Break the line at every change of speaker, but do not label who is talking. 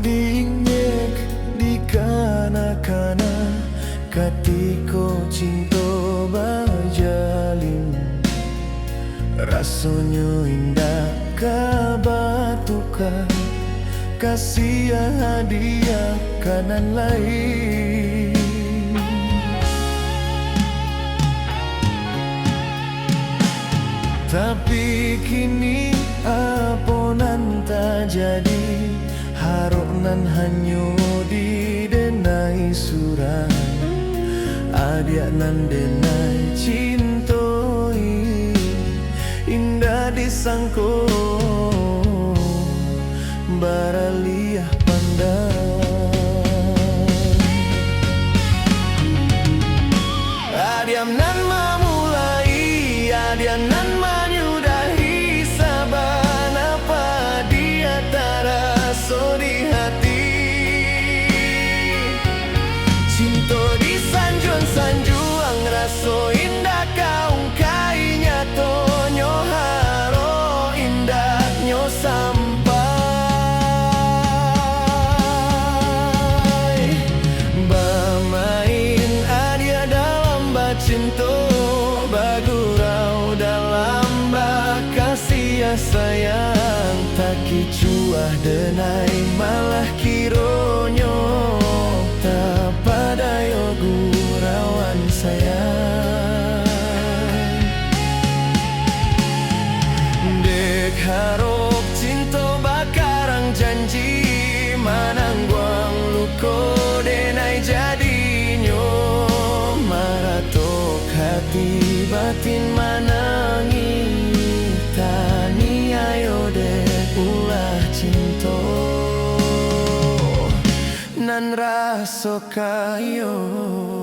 dinyek di kana-kana katiko cinta bajalin, rasanya indah kabatukan kasih hadiah kanan lain. Tapi kini aponan tak jadi, haronan hanyo didenai surat, adia nan denai cintoi, indah disangko baraliah pandang. Adiam nan memulai, adiam nan menyudahi, saban apa dia taraso di hati. Cinta di sanjuang-sanjuang, raso indah kaung kainya tonyo haro indahnya sampai. Bermain adia dalam bacinto, bagurau dalam bakasih sayang, tak kicuah denai malah kironyo tak padayo gurauan sayang. Dek harap cinta bakarang janji, manangguang luko denai jadinyo, maratok hati batin manangi, tani ayo dek ulah cinta nan raso kayo.